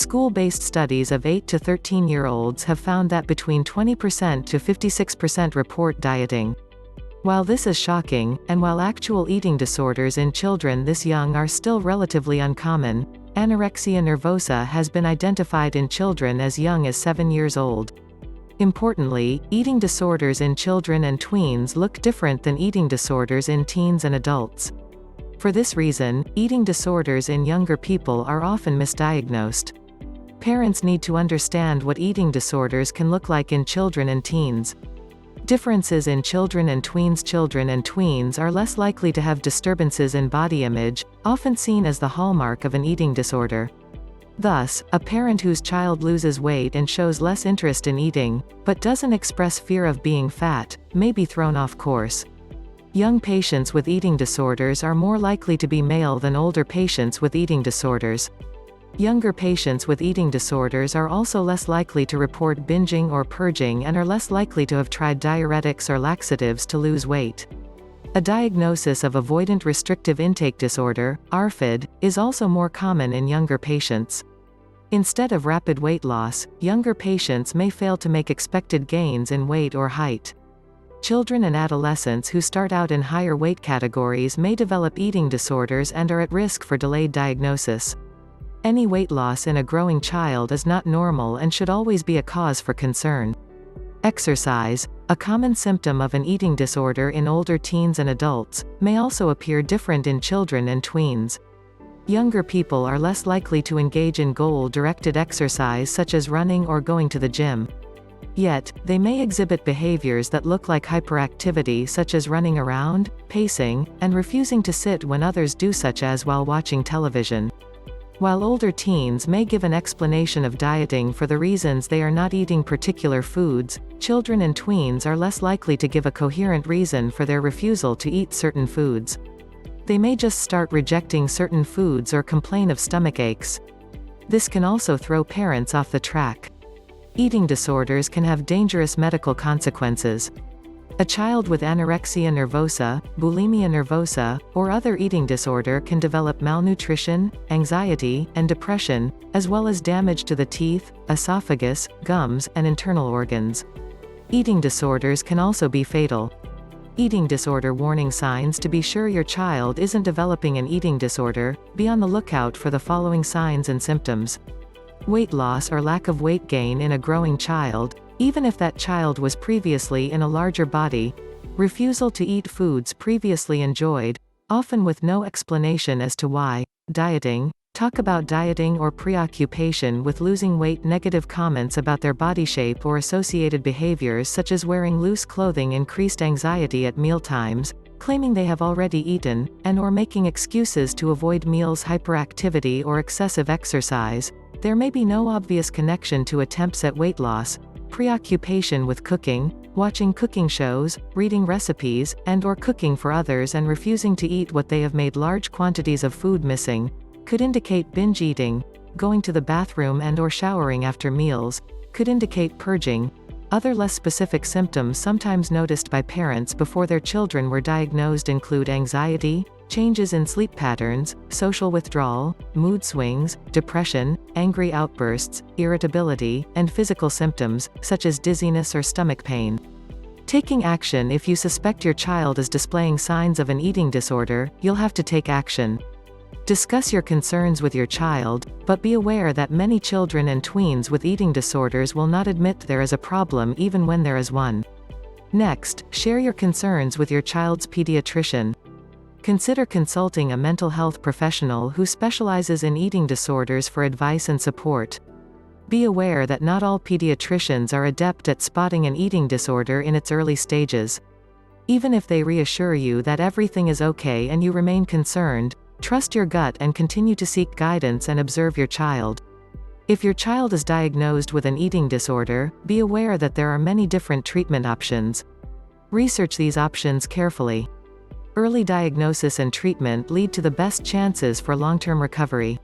School-based studies of 8 to 13-year-olds have found that between 20% to 56% report dieting. While this is shocking, and while actual eating disorders in children this young are still relatively uncommon, anorexia nervosa has been identified in children as young as 7 years old. Importantly, eating disorders in children and tweens look different than eating disorders in teens and adults. For this reason, eating disorders in younger people are often misdiagnosed. Parents need to understand what eating disorders can look like in children and teens. Differences in children and tweens are less likely to have disturbances in body image, often seen as the hallmark of an eating disorder. Thus, a parent whose child loses weight and shows less interest in eating, but doesn't express fear of being fat, may be thrown off course. Young patients with eating disorders are more likely to be male than older patients with eating disorders. Younger patients with eating disorders are also less likely to report binging or purging and are less likely to have tried diuretics or laxatives to lose weight. A diagnosis of avoidant restrictive intake disorder, ARFID, is also more common in younger patients. Instead of rapid weight loss, younger patients may fail to make expected gains in weight or height. Children and adolescents who start out in higher weight categories may develop eating disorders and are at risk for delayed diagnosis. Any weight loss in a growing child is not normal and should always be a cause for concern. Exercise, a common symptom of an eating disorder in older teens and adults, may also appear different in children and tweens. Younger people are less likely to engage in goal-directed exercise such as running or going to the gym. Yet, they may exhibit behaviors that look like hyperactivity such as running around, pacing, and refusing to sit when others do, such as while watching television. While older teens may give an explanation of dieting for the reasons they are not eating particular foods, children and tweens are less likely to give a coherent reason for their refusal to eat certain foods. They may just start rejecting certain foods or complain of stomach aches. This can also throw parents off the track. Eating disorders can have dangerous medical consequences. A child with anorexia nervosa, bulimia nervosa, or other eating disorder can develop malnutrition, anxiety, and depression, as well as damage to the teeth, esophagus, gums, and internal organs. Eating disorders can also be fatal. Eating disorder warning signs. To be sure your child isn't developing an eating disorder, be on the lookout for the following signs and symptoms. Weight loss or lack of weight gain in a growing child, even if that child was previously in a larger body. Refusal to eat foods previously enjoyed, often with no explanation as to why. Dieting. Talk about dieting or preoccupation with losing weight. Negative comments about their body shape or associated behaviors such as wearing loose clothing. Increased anxiety at mealtimes, claiming they have already eaten, and/or making excuses to avoid meals. Hyperactivity or excessive exercise. There may be no obvious connection to attempts at weight loss. Preoccupation with cooking, watching cooking shows, reading recipes, and/or cooking for others and refusing to eat what they have made. Large quantities of food missing could indicate binge eating. Going to the bathroom and/or showering after meals could indicate purging. Other less specific symptoms sometimes noticed by parents before their children were diagnosed include anxiety, changes in sleep patterns, social withdrawal, mood swings, depression, angry outbursts, irritability, and physical symptoms, such as dizziness or stomach pain. Taking action. If you suspect your child is displaying signs of an eating disorder, you'll have to take action. Discuss your concerns with your child, but be aware that many children and tweens with eating disorders will not admit there is a problem even when there is one. Next, share your concerns with your child's pediatrician. Consider consulting a mental health professional who specializes in eating disorders for advice and support. Be aware that not all pediatricians are adept at spotting an eating disorder in its early stages. Even if they reassure you that everything is okay and you remain concerned, trust your gut and continue to seek guidance and observe your child. If your child is diagnosed with an eating disorder, be aware that there are many different treatment options. Research these options carefully. Early diagnosis and treatment lead to the best chances for long-term recovery.